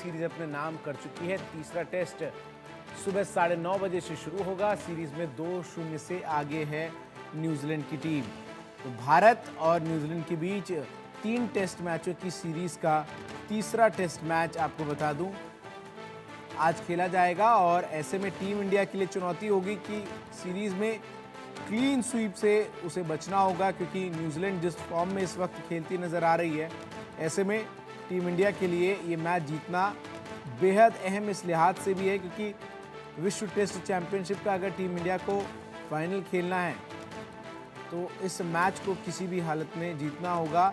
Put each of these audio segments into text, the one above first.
Series अपने नाम कर चुकी है। तीसरा टेस्ट सुबह 9:30 बजे से शुरू होगा। सीरीज में 2-0 से आगे है न्यूजीलैंड की टीम। तो भारत और न्यूजीलैंड के बीच 3 टेस्ट मैचों की सीरीज का तीसरा टेस्ट मैच आपको बता दूं आज खेला जाएगा, और ऐसे में टीम इंडिया के लिए चुनौती होगी कि सीरीज में क्लीन स्वीप से उसे बचना होगा, क्योंकि न्यूजीलैंड जिस फॉर्म में इस वक्त खेलती नजर आ रही है, ऐसे में टीम इंडिया के लिए ये मैच जीतना बेहद अहम इस लिहाज से भी है क्योंकि विश्व टेस्ट चैंपियनशिप का अगर टीम इंडिया को फाइनल खेलना है तो इस मैच को किसी भी हालत में जीतना होगा।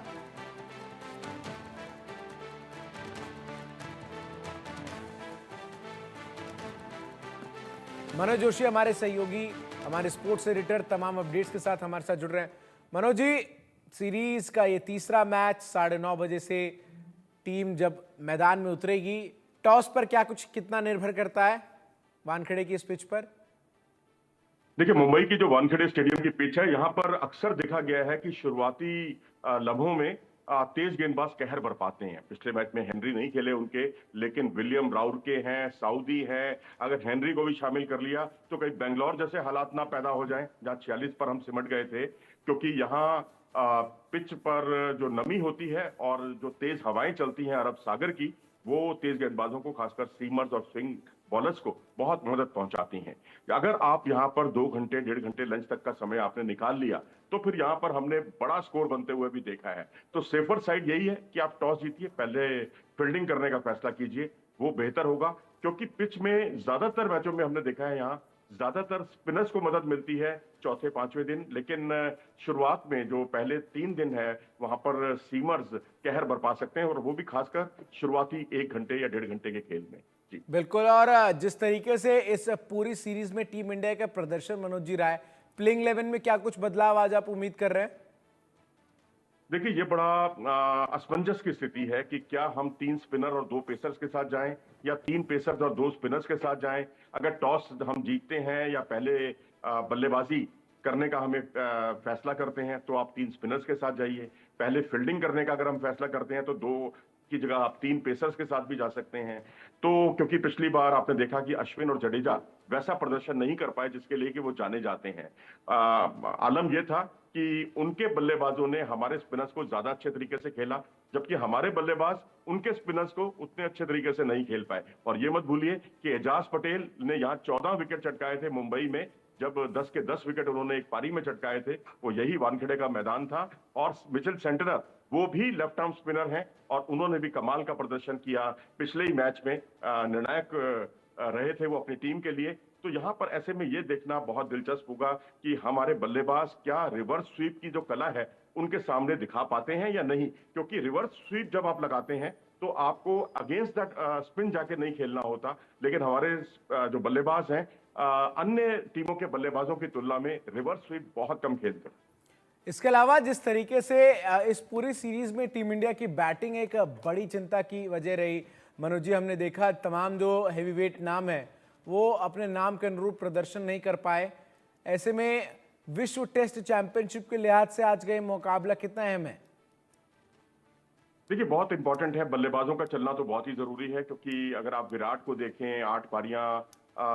मनोज जोशी हमारे सहयोगी, हमारे स्पोर्ट्स एडिटर, तमाम अपडेट्स के साथ हमारे साथ जुड़ रहे हैं। मनोज जी, सीरीज का ये तीसरा मैच 9:30 बजे से टीम जब मैदान में उतरेगी, टॉस पर क्या कुछ कितना निर्भर करता है वानखेड़े की इस पिच पर? देखिए, मुंबई की जो वानखेड़े स्टेडियम की पिच है, यहाँ पर अक्सर देखा गया है कि शुरुआती लम्हों में तेज गेंदबाज कहर बरपाते हैं। पिछले मैच में हेनरी नहीं खेले उनके, लेकिन विलियम राउर के हैं, साउदी हैं। अगर हेनरी को भी शामिल कर लिया तो कहीं बेंगलोर जैसे हालात ना पैदा हो जाएं जहां 46 पर हम सिमट गए थे, क्योंकि यहाँ पिच पर जो नमी होती है और जो तेज हवाएं चलती हैं अरब सागर की, वो तेज गेंदबाजों को, खासकर सीमर्स और स्विंग बॉलर्स को बहुत मदद पहुंचाती हैं। अगर आप यहां पर 2 घंटे 1.5 घंटे लंच तक का समय आपने निकाल लिया तो फिर यहां पर हमने बड़ा स्कोर बनते हुए भी देखा है। तो सेफर साइड यही है कि आप टॉस जीतिए, पहले फील्डिंग करने का फैसला कीजिए, वो बेहतर होगा। क्योंकि पिच में ज्यादातर मैचों में हमने देखा है यहाँ ज्यादातर स्पिनर्स को मदद मिलती है चौथे 5वें दिन, लेकिन शुरुआत में जो पहले 3 दिन है वहां पर सीमर्स कहर बरपा सकते हैं, और वो भी खासकर शुरुआती 1 घंटे या 1.5 घंटे के खेल में। जी बिल्कुल, और जिस तरीके से इस पूरी सीरीज में टीम इंडिया का प्रदर्शन मनोज जी रहा है, प्लेइंग 11 में क्या कुछ बदलाव आज आप उम्मीद कर रहे हैं? देखिए, ये बड़ा असमंजस की स्थिति है कि क्या हम 3 स्पिनर और 2 पेसर्स के साथ जाएं या 3 पेसर्स और 2 स्पिनर्स के साथ जाएं। अगर टॉस हम जीतते हैं या पहले बल्लेबाजी करने का हमें फैसला करते हैं तो आप 3 स्पिनर्स के साथ जाइए। पहले फील्डिंग करने का अगर हम फैसला करते हैं तो 2 की जगह आप 3 पेसर्स के साथ भी जा सकते हैं। तो क्योंकि पिछली बार आपने देखा कि अश्विन और जडेजा वैसा प्रदर्शन नहीं कर पाए जिसके लिए कि वो जाने जाते हैं। आलम यह था कि उनके बल्लेबाजों ने हमारे स्पिनर्स को ज्यादा अच्छे तरीके से खेला, जबकि हमारे बल्लेबाज उनके स्पिनर्स को उतने अच्छे तरीके से नहीं खेल पाए। और ये मत भूलिए कि एजाज पटेल ने यहाँ 14 विकेट चटकाए थे मुंबई में, जब 10 के 10 विकेट उन्होंने एक पारी में चटकाए थे, वो यही वानखेड़े का मैदान था। और मिचेल सेंटनर, वो भी लेफ्ट आर्म स्पिनर हैं और उन्होंने भी कमाल का प्रदर्शन किया। पिछले ही मैच में निर्णायक रहे थे वो अपनी टीम के लिए। तो यहाँ पर ऐसे में ये देखना बहुत दिलचस्प होगा कि हमारे बल्लेबाज क्या रिवर्स स्वीप की जो कला है उनके सामने दिखा पाते हैं या नहीं। क्योंकि रिवर्स स्वीप जब आप लगाते हैं तो आपको अगेंस्ट दैट स्पिन जाके नहीं खेलना होता, लेकिन हमारे जो बल्लेबाज हैं अन्य टीमों के बल्लेबाजों की तुलना में रिवर्स स्वीप बहुत कम खेलते हैं। इसके अलावा जिस तरीके से इस पूरी सीरीज में टीम इंडिया की बैटिंग एक बड़ी चिंता की वजह रही मनोज जी, हमने देखा तमाम जो हैवीवेट नाम है वो अपने नाम के अनुरूप प्रदर्शन नहीं कर पाए। ऐसे में विश्व टेस्ट चैंपियनशिप के लिहाज से आज का ये मुकाबला कितना अहम है? देखिए, बहुत इंपॉर्टेंट है। बल्लेबाजों का चलना तो बहुत ही जरूरी है, क्योंकि अगर आप विराट को देखें 8 पारियां,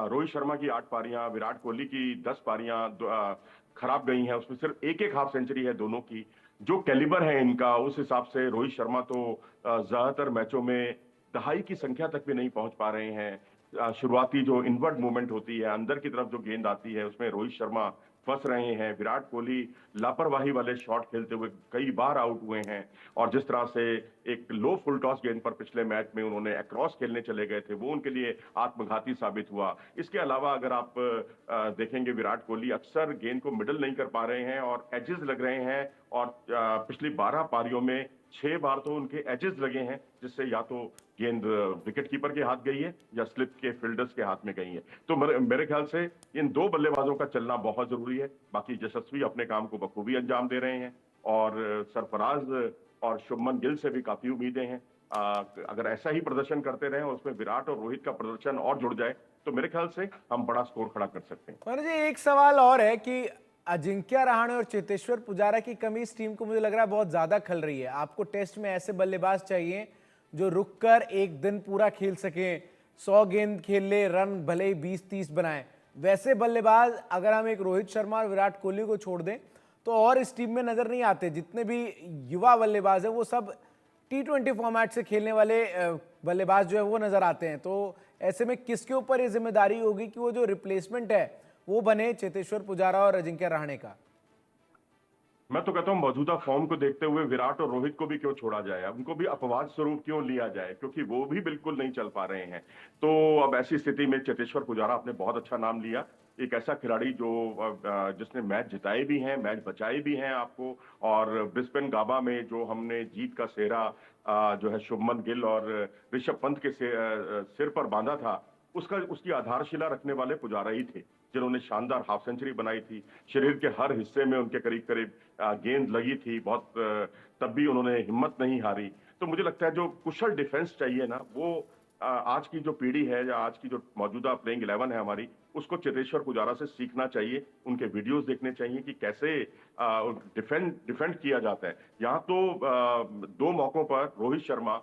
रोहित शर्मा की 8 पारियां, विराट कोहली की 10 पारियां खराब गई हैं, उसमें सिर्फ एक हाफ सेंचुरी है दोनों की। जो कैलिबर है इनका, उस हिसाब से रोहित शर्मा तो ज्यादातर मैचों में दहाई की संख्या तक भी नहीं पहुंच पा रहे हैं। शुरुआती जो इनवर्ट मूवमेंट होती है, अंदर की तरफ जो गेंद आती है, उसमें रोहित शर्मा फंस रहे हैं। विराट कोहली लापरवाही वाले शॉट खेलते हुए कई बार आउट हुए हैं। और जिस तरह से एक लो फुल टॉस गेंद पर पिछले मैच में उन्होंने अक्रॉस खेलने चले गए थे, वो उनके लिए आत्मघाती साबित हुआ। इसके अलावा अगर आप देखेंगे, विराट कोहली अक्सर गेंद को मिडल नहीं कर पा रहे हैं और एजेस लग रहे हैं। और पिछली 12 पारियों में 6 बार तो उनके एजेस लगे हैं, जिससे या तो गेंद विकेट कीपर के हाथ गई है या स्लिप के फील्डर्स के हाथ में गई है। तो मेरे ख्याल से इन 2 बल्लेबाजों का चलना बहुत जरूरी है। बाकी यशस्वी अपने काम को बखूबी अंजाम दे रहे हैं और सरफराज और शुभमन गिल से भी काफी उम्मीदें हैं। अगर ऐसा ही प्रदर्शन करते रहे और उसमें विराट और रोहित का प्रदर्शन और जुड़ जाए तो मेरे ख्याल से हम बड़ा स्कोर खड़ा कर सकते हैं। मनोज जी, एक सवाल और है कि अजिंक्य रहाणे और चेतेश्वर पुजारा की कमी इस टीम को मुझे लग रहा है बहुत ज्यादा खल रही है। आपको टेस्ट में ऐसे बल्लेबाज चाहिए जो रुक कर एक दिन पूरा खेल सकें, 100 गेंद खेल ले, रन भले ही 20-30 बनाए। वैसे बल्लेबाज अगर हम एक रोहित शर्मा और विराट कोहली को छोड़ दें तो और इस टीम में नजर नहीं आते। जितने भी युवा बल्लेबाज हैं वो सब T20 फॉर्मेट से खेलने वाले बल्लेबाज जो है वो नजर आते हैं। तो ऐसे में किसके ऊपर ये जिम्मेदारी होगी कि वो जो रिप्लेसमेंट है वो बने चेतेश्वर पुजारा और अजिंक्य रहाणे का? मैं तो कहता हूं मौजूदा फॉर्म को देखते हुए विराट और रोहित को भी क्यों छोड़ा जाए, उनको भी अपवाद स्वरूप क्यों लिया जाए, क्योंकि वो भी बिल्कुल नहीं चल पा रहे हैं। तो अब ऐसी स्थिति में चेतेश्वर पुजारा आपने बहुत अच्छा नाम लिया, एक ऐसा खिलाड़ी जो जिसने मैच जिताए भी हैं, मैच बचाए भी हैं आपको। और ब्रिस्बेन गाबा में जो हमने जीत का सेहरा जो है शुभमन गिल और ऋषभ पंत के सिर पर बांधा था, उसकी आधारशिला रखने वाले पुजारा ही थे, जिन्होंने शानदार हाफ सेंचुरी बनाई थी। शरीर के हर हिस्से में उनके करीब करीब गेंद लगी थी बहुत, तब भी उन्होंने हिम्मत नहीं हारी। तो मुझे लगता है जो कुशल डिफेंस चाहिए ना, वो आज की जो पीढ़ी है या आज की जो मौजूदा प्लेइंग 11 है हमारी, उसको चेतेश्वर पुजारा से सीखना चाहिए। उनके वीडियोस देखने चाहिए कि कैसे डिफेंड किया जाता है। यहाँ तो 2 मौकों पर Rohit Sharma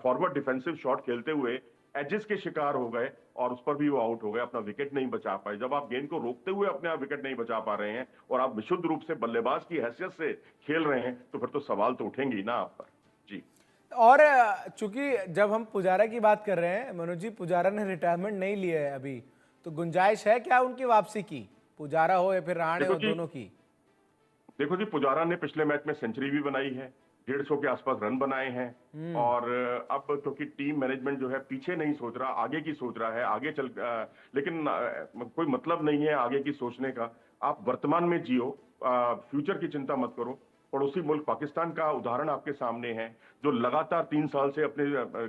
forward defensive shot खेलते हुए एजेस के शिकार हो गए और उस पर भी वो आउट हो गए, अपना विकेट नहीं बचा पाए। जब आप गेंद को रोकते हुए अपने आप विकेट नहीं बचा पा रहे हैं और आप विशुद्ध रूप से बल्लेबाज की हैसियत से खेल रहे हैं, तो फिर तो सवाल तो उठेंगे ही ना आप पर। जी। और चूंकि जब हम पुजारा की बात कर रहे हैं, मनोज जी, पुजारा ने रिटायरमेंट नहीं लिया है अभी, तो गुंजाइश है क्या उनकी वापसी की? पुजारा हो या फिर रहाणे हो, दोनों की? देखो जी, पुजारा ने पिछले मैच में सेंचुरी भी बनाई है, 150 के आसपास रन बनाए हैं। और अब क्योंकि टीम मैनेजमेंट जो है पीछे नहीं सोच रहा, आगे की सोच रहा है, आगे चल लेकिन कोई मतलब नहीं है आगे की सोचने का। आप वर्तमान में जियो, फ्यूचर की चिंता मत करो। पड़ोसी मुल्क पाकिस्तान का उदाहरण आपके सामने है, जो लगातार 3 साल से अपने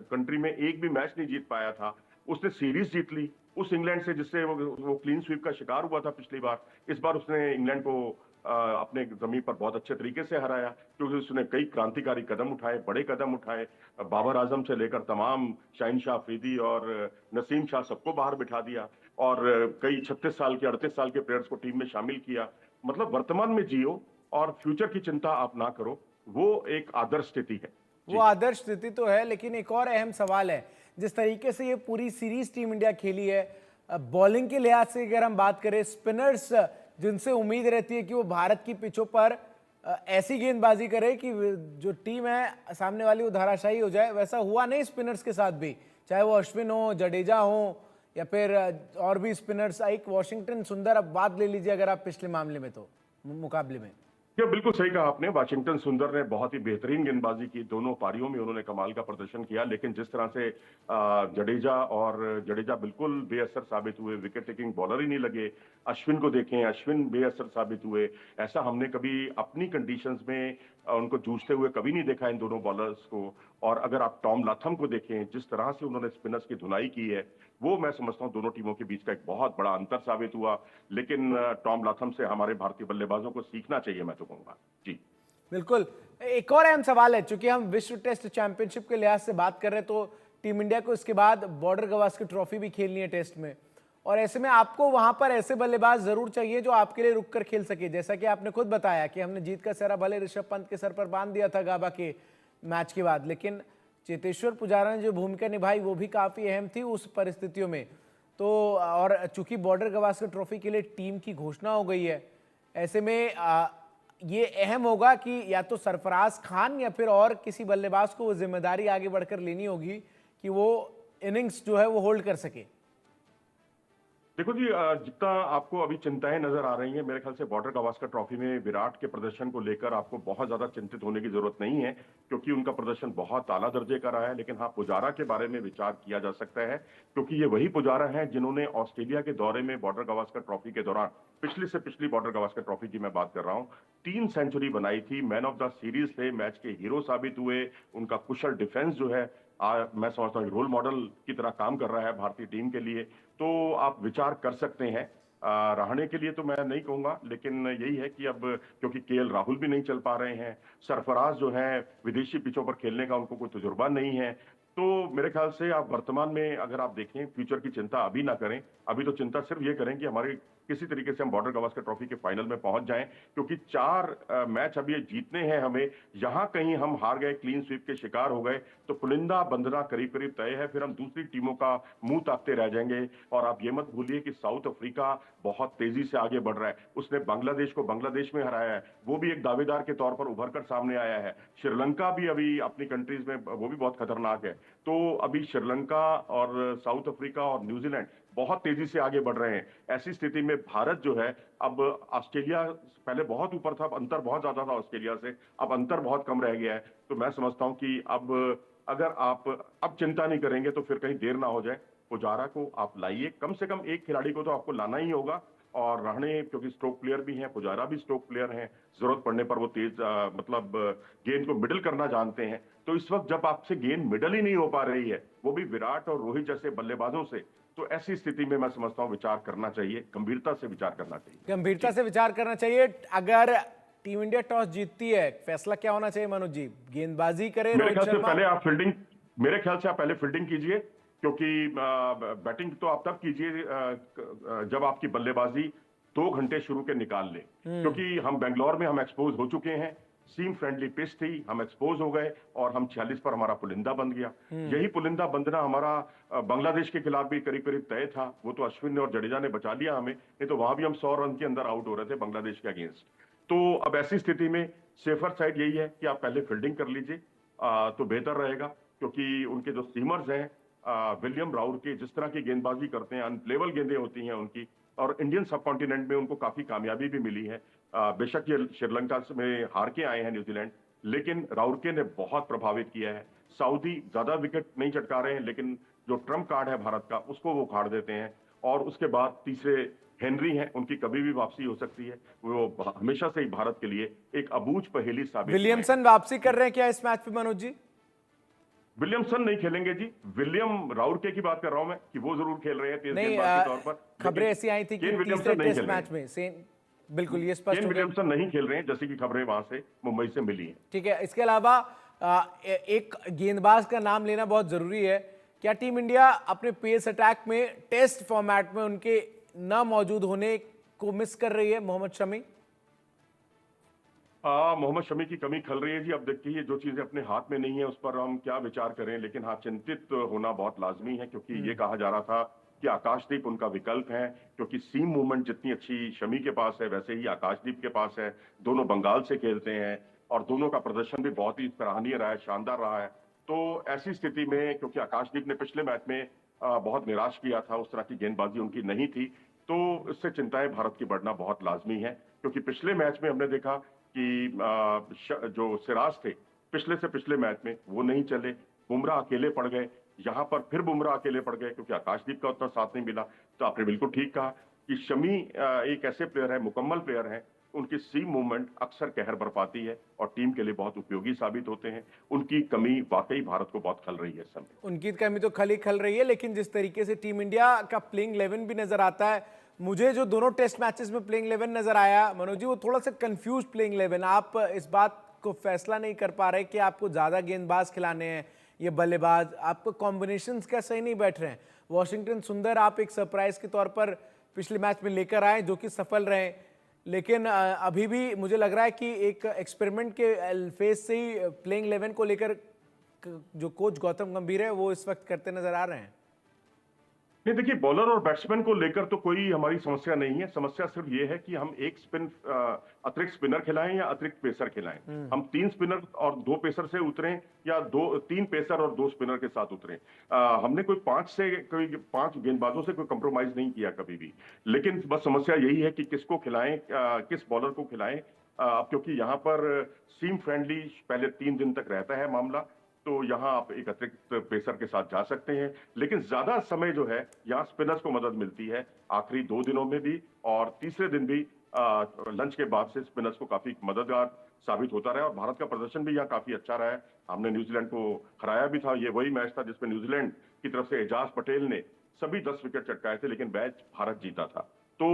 कंट्री में एक भी मैच नहीं जीत पाया था, उसने सीरीज जीत ली उस इंग्लैंड से जिससे वो क्लीन स्वीप का शिकार हुआ था पिछली बार। इस बार उसने इंग्लैंड को अपने जमीन पर बहुत अच्छे तरीके से हराया, क्योंकि उसने कई क्रांतिकारी कदम उठाए, बड़े कदम उठाए। बाबर आजम से लेकर तमाम शाहिन शाह अफरीदी और नसीम शाह सबको बाहर बिठा दिया और कई 36 साल के 38 साल के प्लेयर्स को टीम में शामिल किया। मतलब वर्तमान में जियो और फ्यूचर की चिंता आप ना करो, वो एक आदर्श स्थिति है। वो आदर्श स्थिति तो है, लेकिन एक और अहम सवाल है, जिस तरीके से ये पूरी सीरीज टीम इंडिया खेली है, बॉलिंग के लिहाज से अगर हम बात करें, स्पिनर्स जिनसे उम्मीद रहती है कि वो भारत की पिचों पर ऐसी गेंदबाजी करे कि जो टीम है सामने वाली वो धराशायी हो जाए, वैसा हुआ नहीं स्पिनर्स के साथ भी। चाहे वो अश्विन हो, जडेजा हो या फिर और भी स्पिनर्स, एक वॉशिंगटन सुंदर, अब बात ले लीजिए अगर आप पिछले मामले में तो मुकाबले में। ये बिल्कुल सही कहा आपने। वाशिंगटन सुंदर ने बहुत ही बेहतरीन गेंदबाजी की, दोनों पारियों में उन्होंने कमाल का प्रदर्शन किया। लेकिन जिस तरह से जडेजा बिल्कुल बेअसर साबित हुए, विकेट टेकिंग बॉलर ही नहीं लगे। अश्विन को देखें, अश्विन बेअसर साबित हुए। ऐसा हमने कभी अपनी कंडीशंस में उनको जूझते हुए कभी नहीं देखा इन दोनों बॉलर्स को। और अगर आप टॉम लाथम को देखें, जिस तरह से उन्होंने स्पिनर्स की धुनाई की है, वो मैं समझता हूं दोनों टीमों के बीच का एक बहुत बड़ा अंतर साबित हुआ। लेकिन टॉम लाथम से हमारे भारतीय बल्लेबाजों को सीखना चाहिए, मैं तो कहूंगा। जी बिल्कुल। एक और अहम सवाल है, चूंकि हम विश्व टेस्ट चैंपियनशिप के लिहाज से बात कर रहे हैं, तो टीम इंडिया को इसके बाद बॉर्डर गवास्कर ट्रॉफी भी खेलनी है टेस्ट में, और ऐसे में आपको वहां पर ऐसे बल्लेबाज जरूर चाहिए जो आपके लिए रुक कर खेल सके। जैसा कि आपने खुद बताया कि हमने जीत का सेहरा भले ऋषभ पंत के सर पर बांध दिया था गाबा के मैच के बाद, लेकिन चेतेश्वर पुजारा ने जो भूमिका निभाई वो भी काफी अहम थी उस परिस्थितियों में। तो और चूंकि बॉर्डर गवास्कर ट्रॉफी के लिए टीम की घोषणा हो गई है, ऐसे में ये अहम होगा कि या तो सरफराज खान या फिर और किसी बल्लेबाज को वो जिम्मेदारी आगे बढ़कर लेनी होगी कि वो इनिंग्स जो है वो होल्ड कर सके। देखो जी, जितना आपको अभी चिंताएं नजर आ रही हैं, मेरे ख्याल से बॉर्डर गावस्कर ट्रॉफी में विराट के प्रदर्शन को लेकर आपको बहुत ज्यादा चिंतित होने की जरूरत नहीं है, क्योंकि उनका प्रदर्शन बहुत आला दर्जे का रहा है। लेकिन हाँ, पुजारा के बारे में विचार किया जा सकता है, क्योंकि ये वही पुजारा हैं जिन्होंने ऑस्ट्रेलिया के दौरे में बॉर्डर गावस्कर ट्रॉफी के दौरान, पिछली से पिछली बॉर्डर गावस्कर ट्रॉफी की मैं बात कर रहा हूँ, 3 सेंचुरी बनाई थी, मैन ऑफ द सीरीज थे, मैच के हीरो साबित हुए। उनका कुशल डिफेंस जो है मैं समझता हूँ रोल मॉडल की तरह काम कर रहा है भारतीय टीम के लिए। तो आप विचार कर सकते हैं। रहाणे के लिए तो मैं नहीं कहूंगा, लेकिन यही है कि अब क्योंकि केएल राहुल भी नहीं चल पा रहे हैं, सरफराज जो है विदेशी पिचों पर खेलने का उनको कोई तजुर्बा नहीं है, तो मेरे ख्याल से आप वर्तमान में अगर आप देखें, फ्यूचर की चिंता अभी ना करें। अभी तो चिंता सिर्फ ये करें कि हमारे किसी तरीके से हम बॉर्डर गावस्कर ट्रॉफी के फाइनल में पहुंच जाएं, क्योंकि 4 मैच अभी जीतने हैं हमें। यहां कहीं हम हार गए, क्लीन स्वीप के शिकार हो गए, तो पुलिंदा बंधना करीब करीब तय है। फिर हम दूसरी टीमों का मुंह ताकते रह जाएंगे। और आप ये मत भूलिए कि साउथ अफ्रीका बहुत तेजी से आगे बढ़ रहा है। उसने बांग्लादेश को बांग्लादेश में हराया है, वो भी एक दावेदार के तौर पर उभर कर सामने आया है। श्रीलंका भी अभी अपनी कंट्रीज में वो भी बहुत खतरनाक है। तो अभी श्रीलंका और साउथ अफ्रीका और न्यूजीलैंड बहुत तेजी से आगे बढ़ रहे हैं। ऐसी स्थिति में भारत जो है, अब ऑस्ट्रेलिया पहले बहुत ऊपर था, अब अंतर बहुत ज्यादा था ऑस्ट्रेलिया से, अब अंतर बहुत कम रह गया है। तो मैं समझता हूं कि अब अगर आप अब चिंता नहीं करेंगे तो फिर कहीं देर ना हो जाए। पुजारा को आप लाइए, कम से कम एक खिलाड़ी को तो आपको लाना ही होगा। और रहने, क्योंकि स्ट्रोक प्लेयर भी हैं, पुजारा भी स्ट्रोक प्लेयर हैं, जरूरत पड़ने पर वो तेज मतलब गेंद को मिडल करना जानते हैं। तो इस वक्त जब आपसे गेंद मिडल ही नहीं हो पा रही है, वो भी विराट और रोहित जैसे बल्लेबाजों से, तो ऐसी स्थिति में मैं समझता हूं विचार करना चाहिए, गंभीरता से विचार करना चाहिए। गंभीरता से विचार करना चाहिए। अगर टीम इंडिया टॉस जीतती है, फैसला क्या होना चाहिए मनोज जी? गेंदबाजी करे मेरे रोहित ख्याल से शर्मा? पहले आप फील्डिंग मेरे ख्याल से आप पहले फील्डिंग कीजिए, क्योंकि बैटिंग तो आप तब कीजिए जब आपकी बल्लेबाजी 2 घंटे शुरू के निकाल ले। क्योंकि हम बेंगलोर में हम एक्सपोज हो चुके हैं, सीम फ्रेंडली पिच थी, हम एक्सपोज हो गए और हम 46 पर हमारा पुलिंदा बन गया। यही पुलिंदा बंधना हमारा बांग्लादेश के खिलाफ भी करीब करीब तय था। वो तो अश्विन और जडेजा ने बचा लिया हमें, नहीं तो वहां भी हम 100 रन के अंदर आउट हो रहे थे बांग्लादेश के अगेंस्ट। तो अब ऐसी स्थिति में सेफर साइड यही है कि आप पहले फील्डिंग कर लीजिए, तो बेहतर रहेगा। क्योंकि उनके जो सीमर्स हैं, विलियम राउर के, जिस तरह की गेंदबाजी करते हैं, अनप्लेबल गेंदें होती हैं उनकी, और इंडियन सब कॉन्टिनेंट में उनको काफी कामयाबी भी मिली है। बेशक ये श्रीलंका में हार के आए हैं न्यूजीलैंड, लेकिन राउरके ने बहुत प्रभावित किया है। सऊदी ज्यादा विकेट नहीं चटका रहे हैं, लेकिन जो ट्रम्प कार्ड है भारत का, उसको वो उखाड़ देते हैं। और उसके बाद तीसरे हेनरी हैं, उनकी कभी भी वापसी हो सकती है। वो हमेशा से ही भारत के लिए एक अबूझ पहेली साबित हुए हैं। विलियमसन वापसी कर रहे हैं क्या इस मैच पे मनोज जी? विलियमसन नहीं खेलेंगे जी, विलियम राउरके की बात कर रहा हूं मैं, कि वो जरूर खेल रहे हैं तेज नहीं, गेंदबाज के तौर पर। खबरें ऐसी आई थी कि केन तीसरे विलियमसन नहीं टेस्ट खेल रहे मैच हैं। में सेन, बिल्कुल ये स्पष्ट केन हो गया। विलियमसन नहीं खेल रहे हैं, जैसे कि खबरें वहां से मुंबई से मिली हैं। ठीक है, इसके अलावा एक गेंदबाज का नाम लेना बहुत जरूरी है। क्या टीम इंडिया अपने पेस अटैक में टेस्ट फॉर्मेट में उनके न मौजूद होने को मिस कर रही है? मोहम्मद शमी मोहम्मद शमी की कमी खल रही है जी। अब देखिए, जो चीजें अपने हाथ में नहीं है उस पर हम क्या विचार करें, लेकिन हाँ, चिंतित होना बहुत लाजमी है। क्योंकि ये कहा जा रहा था कि आकाशदीप उनका विकल्प है, क्योंकि सीम मूवमेंट जितनी अच्छी शमी के पास है, वैसे ही आकाशदीप के पास है। दोनों बंगाल से खेलते हैं और दोनों का प्रदर्शन भी बहुत ही सराहनीय रहा है, शानदार रहा है। तो ऐसी स्थिति में, क्योंकि आकाशदीप ने पिछले मैच में बहुत निराश किया था, उस तरह की गेंदबाजी उनकी नहीं थी, तो इससे चिंताएं भारत की बढ़ना बहुत लाजमी है। क्योंकि पिछले मैच में हमने देखा कि जो सिराज थे, पिछले से पिछले मैच में वो नहीं चले, बुमराह अकेले पड़ गए। यहां पर फिर बुमराह अकेले पड़ गए, क्योंकि आकाशदीप का उतना साथ नहीं मिला। तो आपने बिल्कुल ठीक कहा कि शमी एक ऐसे प्लेयर है, मुकम्मल प्लेयर है। उनकी सीम मूवमेंट अक्सर कहर बरपाती है और टीम के लिए बहुत उपयोगी साबित होते हैं। उनकी कमी वाकई भारत को बहुत खल रही है इस समय। उनकी कमी तो खल ही खल रही है, लेकिन जिस तरीके से टीम इंडिया का प्लेइंग 11 भी नजर आता है, मुझे जो दोनों टेस्ट मैचेस में प्लेइंग 11 नजर आया मनोज जी, वो थोड़ा सा कंफ्यूज प्लेइंग 11। आप इस बात को फैसला नहीं कर पा रहे कि आपको ज्यादा गेंदबाज खिलाने हैं, ये बल्लेबाज, आपको कॉम्बिनेशंस क्या सही नहीं बैठ रहे हैं। वॉशिंगटन सुंदर आप एक सरप्राइज के तौर पर पिछले मैच में लेकर आए, जो कि सफल रहे, लेकिन अभी भी मुझे लग रहा है कि एक एक्सपेरिमेंट के फेज से ही प्लेइंग 11 को लेकर जो कोच गौतम गंभीर है वो इस वक्त करते नजर आ रहे हैं। नहीं, देखिए, बॉलर और बैट्समैन को लेकर तो कोई हमारी समस्या नहीं है। समस्या सिर्फ ये है कि हम एक अतिरिक्त स्पिनर खिलाएं या अतिरिक्त पेसर खिलाएं। हम 3 स्पिनर और 2 पेसर से उतरें, या 3 पेसर और 2 स्पिनर के साथ उतरें। हमने कोई 5 गेंदबाजों से कोई कंप्रोमाइज नहीं किया कभी भी। लेकिन बस समस्या यही है कि किसको खिलाएं, किस बॉलर को खिलाएं। क्योंकि यहाँ पर सीम फ्रेंडली पहले 3 दिन तक रहता है मामला, तो यहाँ आप एक अतिरिक्त पेसर के साथ जा सकते हैं। लेकिन ज्यादा समय जो है, यहाँ स्पिनर्स को मदद मिलती है आखिरी 2 दिनों में भी, और तीसरे दिन भी लंच के बाद से स्पिनर्स को काफी मददगार साबित होता रहा है। और भारत का प्रदर्शन भी यहाँ काफी अच्छा रहा है। हमने न्यूजीलैंड को हराया भी था। ये वही मैच था जिसमें न्यूजीलैंड की तरफ से एजाज पटेल ने सभी 10 विकेट चटकाए थे, लेकिन मैच भारत जीता था। तो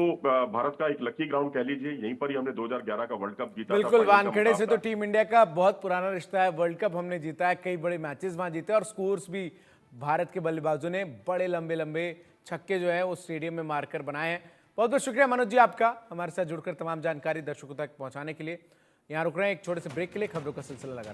भारत का एक लकी ग्राउंड कह लीजिए, यहीं पर ही हमने 2011 का वर्ल्ड कप जीता था। बिल्कुल, फाइनल का वानखेड़े से तो मुकाबला। टीम इंडिया का बहुत पुराना रिश्ता है। वर्ल्ड कप हमने जीता है, कई बड़े मैचेस वहां जीते और स्कोर्स भी भारत के बल्लेबाजों ने बड़े लंबे लंबे छक्के जो है वो स्टेडियम में मारकर बनाए हैं। बहुत बहुत शुक्रिया मनोज जी आपका हमारे साथ जुड़कर तमाम जानकारी दर्शकों तक पहुंचाने के लिए। यहाँ रुक रहे हैं एक छोटे से ब्रेक के लिए, खबरों का सिलसिला लगातार